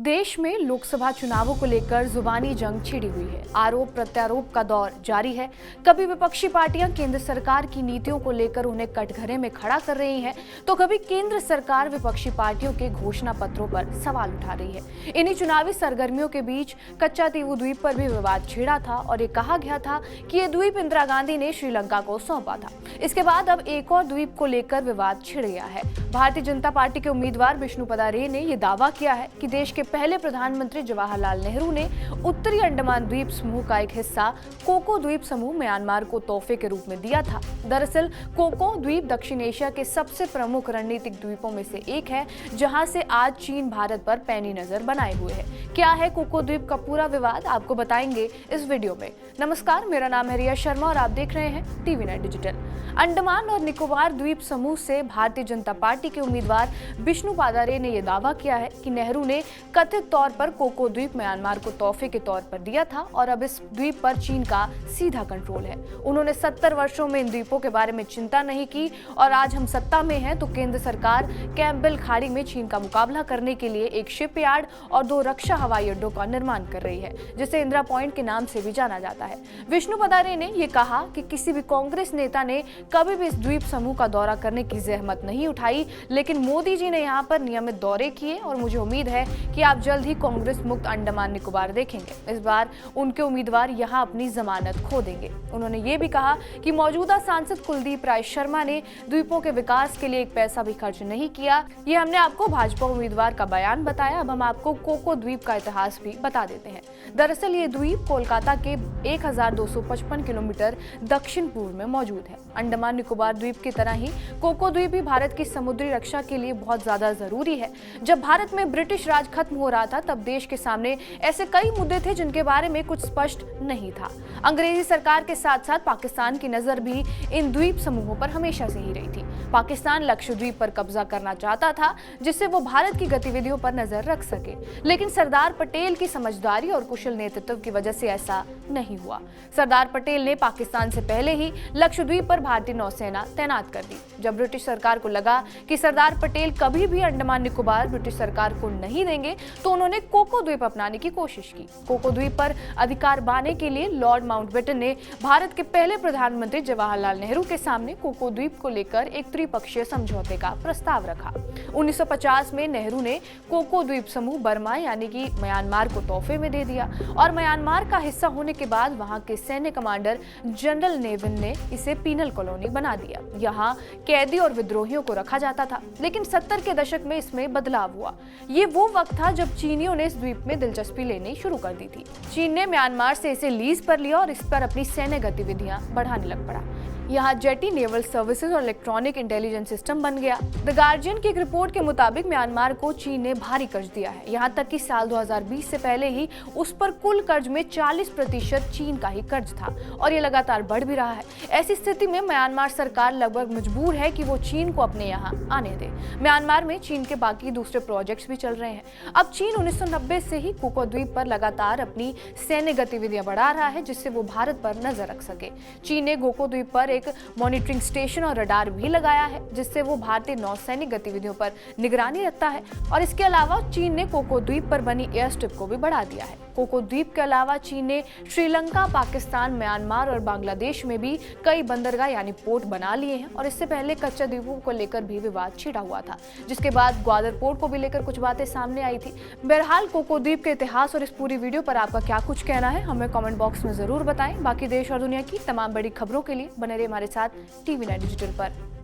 देश में लोकसभा चुनावों को लेकर जुबानी जंग छिड़ी हुई है। आरोप प्रत्यारोप का दौर जारी है। कभी विपक्षी पार्टियां केंद्र सरकार की नीतियों को लेकर उन्हें कटघरे में खड़ा कर रही हैं, तो कभी केंद्र सरकार विपक्षी पार्टियों के घोषणा पत्रों पर सवाल उठा रही है। इन्हीं चुनावी सरगर्मियों के बीच कच्चातीवू द्वीप पर भी विवाद छिड़ा था और ये कहा गया था कि ये द्वीप इंदिरा गांधी ने श्रीलंका को सौंपा था। इसके बाद अब एक और द्वीप को लेकर विवाद छिड़ गया है। भारतीय जनता पार्टी के उम्मीदवार विष्णुपदा रे ने यह दावा किया है कि देश के पहले प्रधानमंत्री जवाहरलाल नेहरू ने उत्तरी अंडमान द्वीप समूह का एक हिस्सा कोको द्वीप समूह म्यांमार को तोहफे के रूप में दिया था। दरअसल कोको द्वीप दक्षिण एशिया के सबसे प्रमुख रणनीतिक द्वीपों में से एक है, जहां से आज चीन भारत पर पैनी नजर बनाए हुए है। क्या है कोको द्वीप का पूरा विवाद, आपको बताएंगे इस वीडियो में। नमस्कार, मेरा नाम है रिया शर्मा और आप देख रहे हैं टीवी9 डिजिटल। अंडमान और निकोबार द्वीप समूह से भारतीय जनता पार्टी के उम्मीदवार विष्णुपदा रे ने यह दावा किया है कि नेहरू ने कथित तौर पर कोको द्वीप म्यांमार को तोहफे के तौर पर दिया था और अब इस द्वीप पर चीन का सीधा कंट्रोल है। उन्होंने 70 वर्षों में इन द्वीपों के बारे में चिंता नहीं की और आज हम सत्ता में हैं तो केंद्र सरकार कैम्पबेल खाड़ी में चीन का मुकाबला करने के लिए एक शिपयार्ड और 2 रक्षा हवाई अड्डों का निर्माण कर रही है, जिसे इंदिरा पॉइंट के नाम से भी जाना जाता है। विष्णुपदा रे ने यह कहा कि किसी भी कांग्रेस नेता ने कभी भी इस द्वीप समूह का दौरा करने की जहमत नहीं उठाई, लेकिन मोदी जी ने यहाँ पर नियमित दौरे किए और मुझे उम्मीद है कि आप जल्द ही कांग्रेस मुक्त अंडमान निकोबार देखेंगे। इस बार उनके उम्मीदवार यहाँ अपनी जमानत खो देंगे। उन्होंने ये भी कहा कि मौजूदा सांसद कुलदीप राय शर्मा ने द्वीपों के विकास के लिए एक पैसा भी खर्च नहीं किया। ये हमने आपको भाजपा उम्मीदवार का बयान बताया। अब हम आपको कोको द्वीप का इतिहास भी बता देते हैं। दरअसल ये द्वीप कोलकाता के 1255 किलोमीटर दक्षिण पूर्व में मौजूद है। अंडमान निकोबार द्वीप की तरह ही कोको द्वीप भी भारत की समुद्री रक्षा के लिए बहुत ज्यादा जरूरी है। जब भारत में ब्रिटिश राज खत्म हो रहा था, तब देश के सामने ऐसे कई मुद्दे थे जिनके बारे में कुछ स्पष्ट नहीं था। अंग्रेजी सरकार के साथ साथ पाकिस्तान की नजर भी इन द्वीप समूहों पर हमेशा से ही रही थी। पाकिस्तान लक्षद्वीप पर कब्जा करना चाहता था, जिससे वो भारत की गतिविधियों पर नजर रख सके, लेकिन सरदार पटेल की समझदारी और कुशल नेतृत्व की वजह से ऐसा नहीं हुआ। सरदार पटेल ने पाकिस्तान से पहले ही लक्षद्वीप पर भारतीय नौसेना तैनात कर दी। जब ब्रिटिश सरकार को लगा कि सरदार पटेल कभी भी अंडमान निकोबार ब्रिटिश सरकार को नहीं देंगे, तो उन्होंने कोको द्वीप अपनाने की कोशिश की। कोको द्वीप पर अधिकार पाने के लिए लॉर्ड माउंटबेटन ने भारत के पहले प्रधानमंत्री जवाहरलाल नेहरू के सामने कोको द्वीप को लेकर एक त्रिपक्षीय समझौते का प्रस्ताव रखा। 1950 में नेहरू ने कोको द्वीप समूह बर्मा यानी कि म्यांमार को तोहफे में दे दिया और म्यांमार का हिस्सा होने के बाद वहां के सैन्य कमांडर जनरल नेविन ने इसे पीनल कॉलोनी बना दिया। यहाँ कैदी और विद्रोहियों को रखा जाता था, लेकिन 70 के दशक में इसमें बदलाव हुआ। ये वो वक्त था जब चीनियों ने इस द्वीप में दिलचस्पी लेनी शुरू कर दी थी। चीन ने म्यांमार से इसे लीज पर लिया और इस पर अपनी सैन्य गतिविधियां बढ़ाने लग पड़ा। यहाँ जेटी नेवल सर्विसेज और इलेक्ट्रॉनिक इंटेलिजेंस सिस्टम बन गया। द गार्जियन की एक रिपोर्ट के मुताबिक म्यांमार को चीन ने भारी कर्ज दिया है। यहाँ तक कि साल 2020 से पहले ही उस पर कुल कर्ज में 40% चीन का ही कर्ज था और ये लगातार बढ़ भी रहा है। ऐसी स्थिति में म्यांमार सरकार लगभग मजबूर है कि वो चीन को अपने यहाँ आने दे। म्यांमार में चीन के बाकी दूसरे प्रोजेक्ट्स भी चल रहे हैं। अब चीन 1990 से ही कोको द्वीप पर लगातार अपनी सैन्य गतिविधियां बढ़ा रहा है, जिससे वो भारत पर नजर रख सके। चीन ने कोको द्वीप पर एक मॉनिटरिंग स्टेशन और रडार भी लगाया है, जिससे वो भारतीय नौसैनिक गतिविधियों पर निगरानी रखता है। और इसके अलावा चीन ने कोको द्वीप पर बनी एयर स्ट्रिप को भी बढ़ा दिया है। कोको द्वीप के अलावा चीन ने श्रीलंका, पाकिस्तान, म्यांमार और बांग्लादेश में भी कई बंदरगाह यानी पोर्ट बना लिए हैं और इससे पहले कच्चा द्वीपों को लेकर भी विवाद छिड़ा हुआ था, जिसके बाद ग्वादर पोर्ट को भी लेकर कुछ बातें सामने आई थी। बहरहाल कोको द्वीप के इतिहास और इस पूरी वीडियो पर आपका क्या कुछ कहना है, हमें कमेंट बॉक्स में जरूर बताएं। बाकी देश और दुनिया की तमाम बड़ी खबरों के लिए बने रहिए हमारे साथ टीवी9 डिजिटल पर।